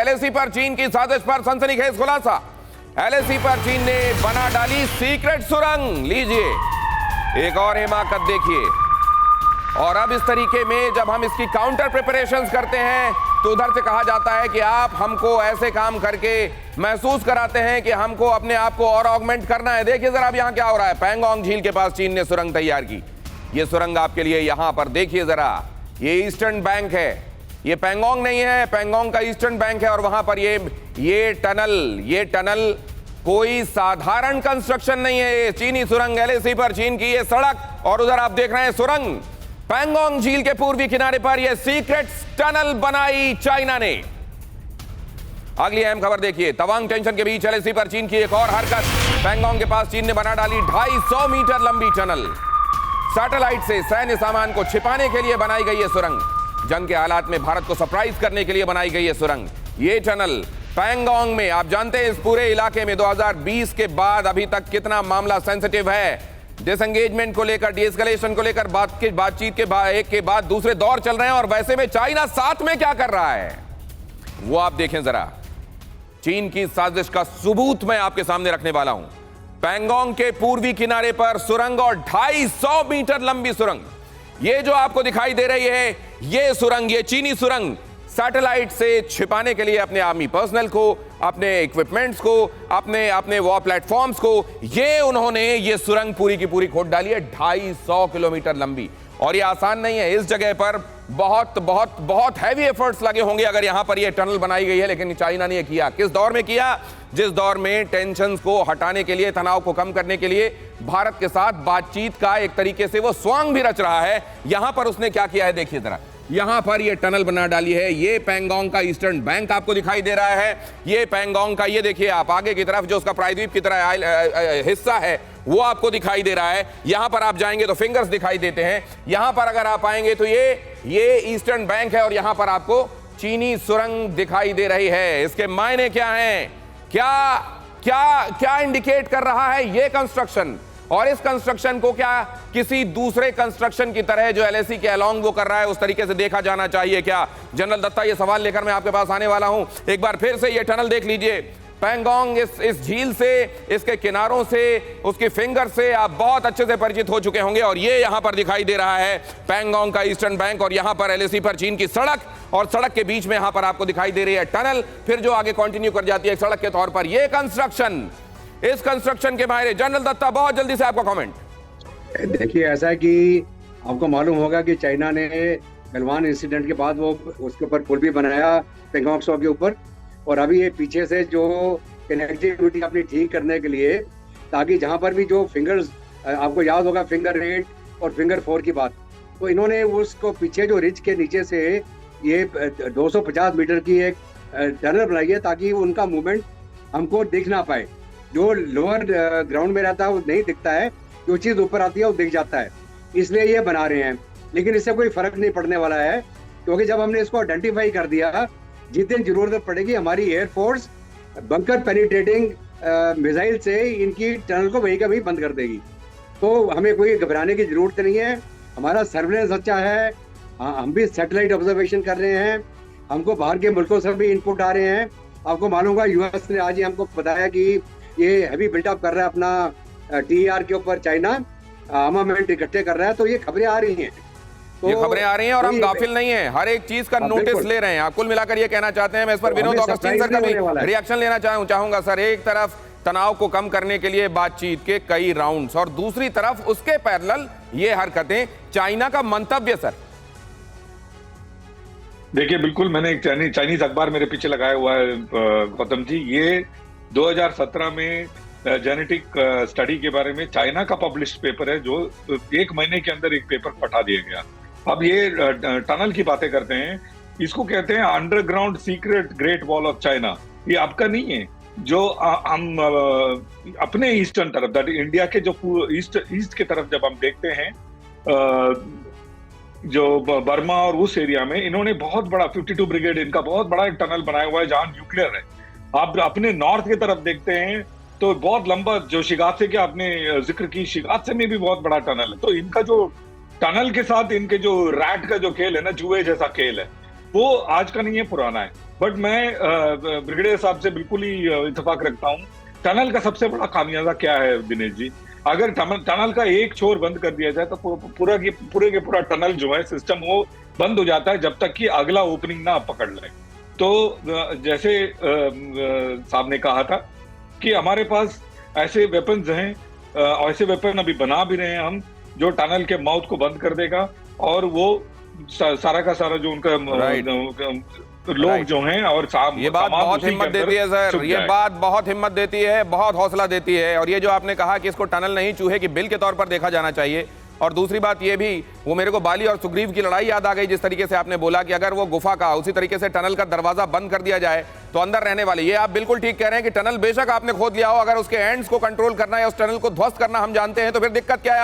LAC पर चीन की साजिश पर सनसनीखेज खुलासा। एलएसी पर चीन ने बना डाली सीक्रेट सुरंग। लीजिए एक और हिमाकत देखिए। और अब इस तरीके में जब हम इसकी काउंटर प्रिपरेशंस करते हैं तो उधर से कहा जाता है कि आप हमको ऐसे काम करके महसूस कराते हैं कि हमको अपने आप को और ऑगमेंट करना है। देखिए जरा अब यहाँ क्या हो रहा है। पैंगोंग झील के पास चीन ने सुरंग तैयार की। ये सुरंग आपके लिए यहां पर देखिए जरा। ये ईस्टर्न बैंक है, ये पैंगोंग नहीं है, पैंगोंग का ईस्टर्न बैंक है। और वहां पर ये टनल कोई साधारण कंस्ट्रक्शन नहीं है। ये चीनी सुरंग, एलएसी पर चीन की ये सड़क, और उधर आप देख रहे हैं सुरंग। पैंगोंग झील के पूर्वी किनारे पर यह सीक्रेट टनल बनाई चाइना ने। अगली अहम खबर देखिए। तवांग टेंशन के बीच एलएसी पर चीन की एक और हरकत। पैंगोंग के पास चीन ने बना डाली 250 मीटर लंबी टनल। सैटेलाइट से सैन्य सामान को छिपाने के लिए बनाई गई है सुरंग। जंग के हालात में भारत को सरप्राइज करने के लिए बनाई गई है सुरंग। ये टनल पैंगोंग में, आप जानते हैं इस पूरे इलाके में 2020 के बाद अभी तक कितना मामला सेंसिटिव है। डिसएंगेजमेंट को लेकर, डीएस्केलेशन को लेकर बातचीत के बाद एक के बाद दूसरे दौर चल रहे हैं। और वैसे में चाइना साथ में क्या कर रहा है वो आप देखें जरा। चीन की साजिश का सबूत मैं आपके सामने रखने वाला हूं। पैंगोंग के पूर्वी किनारे पर सुरंग और 250 मीटर लंबी सुरंग। ये जो आपको दिखाई दे रही है ये सुरंग, ये चीनी सुरंग सैटेलाइट से छिपाने के लिए अपने आर्मी पर्सनल को, अपने इक्विपमेंट्स को, अपने वॉर प्लेटफॉर्म्स को, ये उन्होंने ये सुरंग पूरी की पूरी खोद डाली है। 250 किलोमीटर लंबी। और ये आसान नहीं है। इस जगह पर बहुत बहुत बहुत हैवी एफर्ट्स लगे होंगे अगर यहां पर ये टनल बनाई गई है। लेकिन चाइना ने किया किस दौर में किया? जिस दौर में टेंशंस को हटाने के लिए, तनाव को कम करने के लिए भारत के साथ बातचीत का एक तरीके से वो स्वांग भी रच रहा है। यहां पर उसने क्या किया है देखिए जरा। यहां पर ये टनल बना डाली है। ये पैंगोंग का ईस्टर्न बैंक आपको दिखाई दे रहा है। ये पैंगोंग का, ये देखिए आप आगे की तरफ जो उसका प्रायद्वीप की तरह हिस्सा है वो आपको दिखाई दे रहा है। यहां पर आप जाएंगे तो फिंगर्स दिखाई देते हैं। यहां पर अगर आप आएंगे तो ये ईस्टर्न बैंक है और यहां पर आपको चीनी सुरंग दिखाई दे रही है। इसके मायने क्या हैं? क्या क्या क्या इंडिकेट कर रहा है ये कंस्ट्रक्शन? और इस कंस्ट्रक्शन को क्या किसी दूसरे कंस्ट्रक्शन की तरह जो एलएसी के अलोंग वो कर रहा है उस तरीके से देखा जाना चाहिए क्या? जनरल दत्ता, ये सवाल लेकर मैं आपके पास आने वाला हूं। एक बार फिर से ये टनल देख लीजिए। पैंगोंग इस झील से, इसके किनारों से, उसकी फिंगर से आप बहुत अच्छे से परिचित हो चुके होंगे। और ये यहां पर दिखाई दे रहा है पैंगोंग का ईस्टर्न बैंक, और यहां पर एलएसी पर चीन की सड़क, और सड़क के बीच में यहां पर आपको दिखाई दे रही है टनल, फिर जो आगे कंटिन्यू कर जाती है सड़क के तौर पर। यह कंस्ट्रक्शन, इस कंस्ट्रक्शन के माहिर जनरल दत्ता, बहुत जल्दी से आपका कमेंट। देखिए ऐसा है कि आपको मालूम होगा कि चाइना ने गलवान इंसिडेंट के बाद वो उसके ऊपर पुल भी बनाया पैंगोंग त्सो के ऊपर। और अभी ये पीछे से जो कनेक्टिविटी अपनी ठीक करने के लिए, ताकि जहाँ पर भी जो फिंगर्स, आपको याद होगा फिंगर 8 और फिंगर 4 की बात, तो इन्होंने उसको पीछे जो रिज के नीचे से ये 250 मीटर की एक टनल बनाई है ताकि उनका मूवमेंट हमको दिख ना पाए। जो लोअर ग्राउंड में रहता है वो नहीं दिखता है, जो चीज़ ऊपर आती है वो दिख जाता है। इसलिए ये बना रहे हैं। लेकिन इससे कोई फर्क नहीं पड़ने वाला है, क्योंकि जब हमने इसको आइडेंटिफाई कर दिया, जिस दिन जरूरत पड़ेगी हमारी एयरफोर्स बंकर पेनिट्रेटिंग मिसाइल से इनकी टनल को वहीं का वहीं बंद कर देगी। तो हमें कोई घबराने की जरूरत नहीं है। हमारा सर्वेलेंस अच्छा है। हम भी सैटेलाइट ऑब्जर्वेशन कर रहे हैं। हमको बाहर के मुल्कों से भी इनपुट आ रहे हैं। आपको मालूम होगा यूएस ने आज ही हमको बताया कि ये हैवी बिल्टअप कर रहा है अपना टीआर के ऊपर, चाइना आर्मामेंट इकट्ठे कर रहा है। तो ये खबरें आ रही हैं। ये खबरें आ रही हैं और हम गाफिल नहीं हैं, हर एक चीज का नोटिस ले रहे हैं। आप कुल मिलाकर ये कहना चाहते हैं। मैं इस पर विनोद ऑगस्टीन सर का भी रिएक्शन लेना चाहूंगा। सर, एक तरफ तनाव को कम करने के लिए बातचीत के कई राउंड्स, और दूसरी तरफ उसके पैरेलल ये हरकतें, चाइना का मंतव्य। सर देखिए, बिल्कुल मैंने एक चाइनीज अखबार मेरे पीछे लगाया हुआ है गौतम जी। ये 2017 में जेनेटिक स्टडी के बारे में चाइना का पब्लिश्ड पेपर है, जो 1 महीने के अंदर एक पेपर को हटा दिया गया। अब ये टनल की बातें करते हैं, इसको कहते हैं underground secret great wall of China. ये आपका नहीं है। जो हम अपने ईस्टर्न तरफ, दैट इंडिया के जो ईस्ट के तरफ जब हम देखते हैं, जो बर्मा और उस एरिया में इन्होंने बहुत बड़ा 52 ब्रिगेड, इनका बहुत बड़ा एक टनल बनाया हुआ है जहां न्यूक्लियर है। आप अपने नॉर्थ की तरफ देखते हैं तो बहुत लंबा, जो शिगात्से के आपने जिक्र की, शिगात्से में भी बहुत बड़ा टनल है। तो इनका जो टनल के साथ इनके जो रैट का जो खेल है ना, जुए जैसा खेल है, वो आज का नहीं है, पुराना है। बट मैं ब्रिगेडियर साहब से बिल्कुल ही इत्तेफाक रखता हूँ। टनल का सबसे बड़ा खामियाजा क्या है दिनेश जी? अगर टनल का एक छोर बंद कर दिया जाए तो पूरे के पूरा टनल जो है सिस्टम वो बंद हो जाता है जब तक कि अगला ओपनिंग ना पकड़ ले। तो जैसे साहब ने कहा था कि हमारे पास ऐसे वेपन्स हैं, ऐसे वेपन अभी बना भी रहे हैं हम, जो टनल के माउथ को बंद कर देगा और वो सारा का सारा जो उनका लोग जो हैं और ये बात बहुत हिम्मत देती है सर, ये बात बहुत हिम्मत देती है, बहुत हौसला देती है। और ये जो आपने कहा कि इसको टनल नहीं चूहे की बिल के तौर पर देखा जाना चाहिए। और दूसरी बात ये भी, वो मेरे को बाली और सुग्रीव की लड़ाई याद आ गई, जिस तरीके से आपने बोला कि अगर वो गुफा का उसी तरीके से टनल का दरवाजा बंद कर दिया जाए तो अंदर रहने वाले, ये आप बिल्कुल ठीक कह रहे हैं कि टनल बेशक आपने खोद लिया हो, अगर उसके एंड्स को कंट्रोल करना है, उस टनल को ध्वस्त करना हम जानते हैं, तो फिर दिक्कत क्या है?